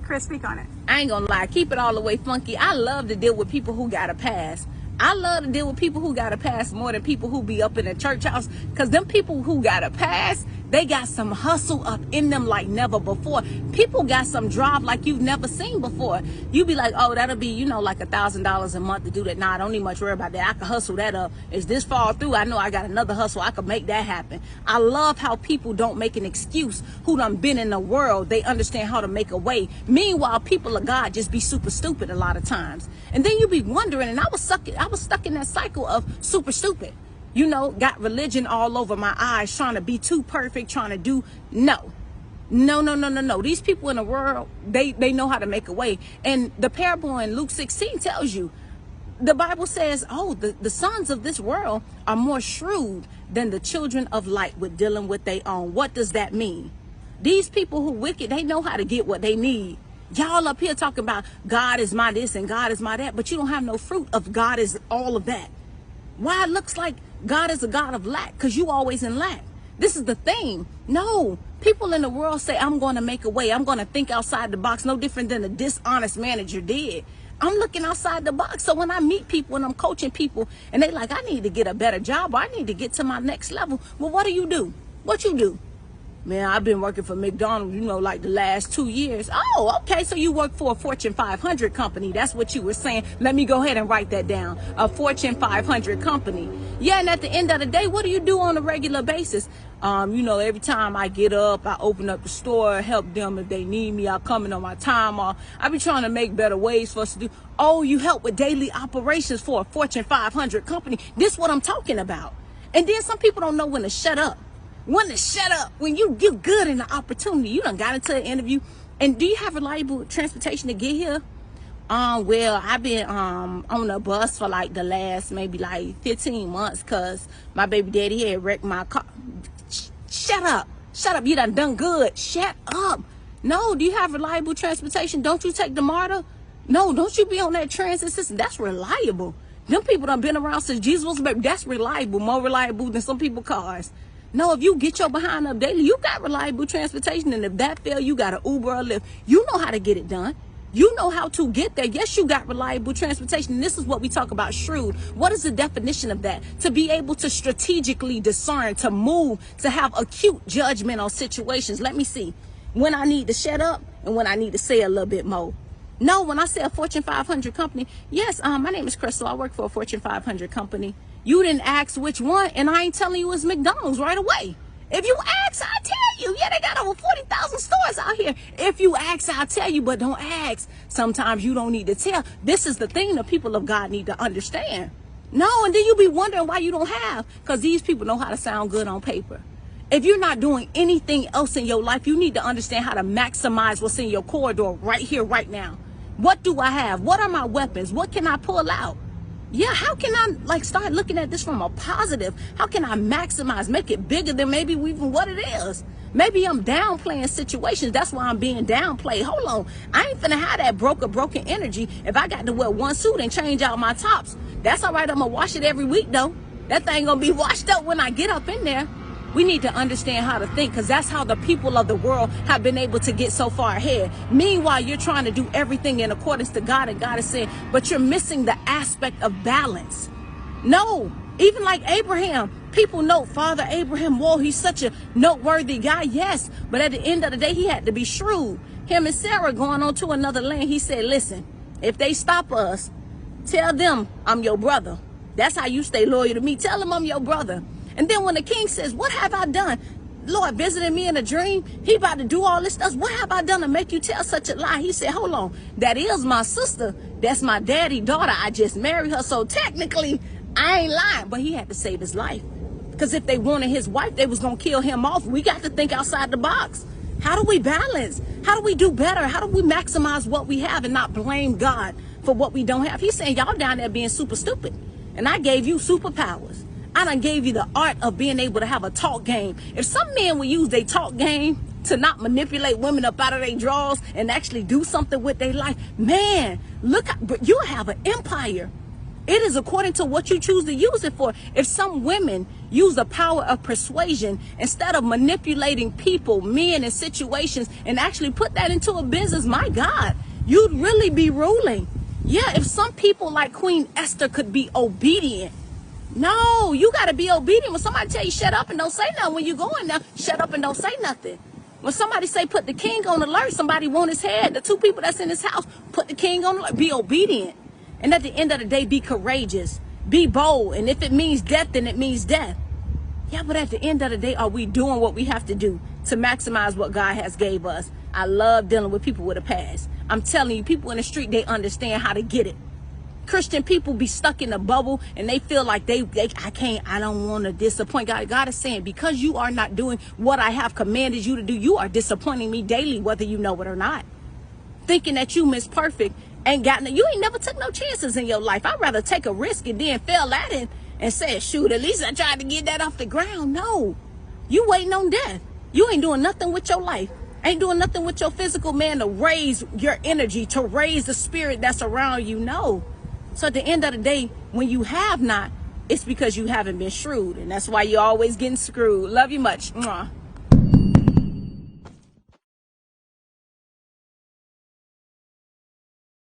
Chris, speak on it. I ain't gonna lie, keep it all the way funky. I love to deal with people who got a pass. I love to deal with people who got a pass more than people who be up in the church house. Because them people who got a pass, they got some hustle up in them like never before. People got some drive like you've never seen before. You be like, oh, that'll be, you know, like $1,000 a month to do that. Nah, I don't need much worry about that. I can hustle that up. As this fall through, I know I got another hustle. I can make that happen. I love how people don't make an excuse who done been in the world. They understand how to make a way. Meanwhile, people of God just be super stupid a lot of times. And then you be wondering, and I was stuck in that cycle of super stupid. You know, got religion all over my eyes, trying to be too perfect, trying to do, no. These people in the world, they know how to make a way. And the parable in Luke 16 tells you, the Bible says, oh, the sons of this world are more shrewd than the children of light with dealing with their own. What does that mean? These people who wicked, they know how to get what they need. Y'all up here talking about God is my this and God is my that, but you don't have no fruit of God is all of that. Why it looks like God is a God of lack? Because you always in lack. This is the thing. No, people in the world say, I'm going to make a way. I'm going to think outside the box, no different than a dishonest manager did. I'm looking outside the box. So when I meet people and I'm coaching people and they like, I need to get a better job, or I need to get to my next level. Well, what do? What you do? Man, I've been working for McDonald's, you know, like the last 2 years. Oh, okay. So you work for a Fortune 500 company. That's what you were saying. Let me go ahead and write that down. A Fortune 500 company. Yeah. And at the end of the day, what do you do on a regular basis? You know, every time I get up, I open up the store, help them if they need me. I come in on my time off. I be trying to make better ways for us to do. Oh, you help with daily operations for a Fortune 500 company. This is what I'm talking about. And then some people don't know when to shut up. When to shut up, when you get good in the opportunity. You done got into an interview. And do you have reliable transportation to get here? Well, I've been on a bus for like the last maybe like 15 months because my baby daddy had wrecked my car. Shut up. You done good. Shut up. No, do you have reliable transportation? Don't you take the MARTA? No, don't you be on that transit system? That's reliable. Them people done been around since Jesus was baby. That's reliable. More reliable than some people's cars. No, if you get your behind up daily, you got reliable transportation. And if that fail, you got an Uber or Lyft. You know how to get it done. You know how to get there. Yes, you got reliable transportation. And this is what we talk about shrewd. What is the definition of that? To be able to strategically discern, to move, to have acute judgment on situations. Let me see. When I need to shut up and when I need to say a little bit more. No, when I say a Fortune 500 company, yes, my name is Crystal. I work for a Fortune 500 company. You didn't ask which one, and I ain't telling you it's McDonald's right away. If you ask, I'll tell you. Yeah, they got over 40,000 stores out here. If you ask, I'll tell you, but don't ask. Sometimes you don't need to tell. This is the thing the people of God need to understand. No, and then you be wondering why you don't have, because these people know how to sound good on paper. If you're not doing anything else in your life, you need to understand how to maximize what's in your corridor right here, right now. What do I have? What are my weapons? What can I pull out? Yeah, how can I like start looking at this from a positive? How can I maximize, make it bigger than maybe even what it is? Maybe I'm downplaying situations. That's why I'm being downplayed. Hold on. I ain't finna have that broken energy if I got to wear one suit and change out my tops. That's all right. I'm gonna wash it every week though. That thing gonna be washed up when I get up in there. We need to understand how to think, because that's how the people of the world have been able to get so far ahead. Meanwhile, you're trying to do everything in accordance to God, and God is saying, but you're missing the aspect of balance. No, even like Abraham, people know Father Abraham, whoa, he's such a noteworthy guy. Yes, but at the end of the day, he had to be shrewd. Him and Sarah going on to another land. He said, listen, if they stop us, tell them I'm your brother. That's how you stay loyal to me. Tell them I'm your brother. And then when the king says, what have I done? Lord visited me in a dream. He about to do all this stuff. What have I done to make you tell such a lie? He said, hold on. That is my sister. That's my daddy's daughter. I just married her. So technically, I ain't lying. But he had to save his life. Because if they wanted his wife, they was going to kill him off. We got to think outside the box. How do we balance? How do we do better? How do we maximize what we have and not blame God for what we don't have? He's saying, y'all down there being super stupid. And I gave you superpowers. I done gave you the art of being able to have a talk game. If some men would use their talk game to not manipulate women up out of their drawers and actually do something with their life, man, look, you have an empire. It is according to what you choose to use it for. If some women use the power of persuasion instead of manipulating people, men, and situations, and actually put that into a business, my God, you'd really be ruling. Yeah, if some people like Queen Esther could be obedient. No, you got to be obedient. When somebody tell you shut up and don't say nothing, when you go in there, shut up and don't say nothing. When somebody say put the king on alert, somebody want his head. The two people that's in his house, put the king on alert. Be obedient. And at the end of the day, be courageous. Be bold. And if it means death, then it means death. Yeah, but at the end of the day, are we doing what we have to do to maximize what God has gave us? I love dealing with people with a past. I'm telling you, people in the street, they understand how to get it. Christian people be stuck in a bubble and they feel like I don't want to disappoint God. God is saying, because you are not doing what I have commanded you to do, you are disappointing me daily, whether you know it or not. Thinking that you Miss Perfect you ain't never took no chances in your life. I'd rather take a risk and then fail at it and say, shoot, at least I tried to get that off the ground. No, you waiting on death. You ain't doing nothing with your life. Ain't doing nothing with your physical man to raise your energy, to raise the spirit that's around you. No. So at the end of the day, when you have not, it's because you haven't been shrewd. And that's why you're always getting screwed. Love you much. Mwah.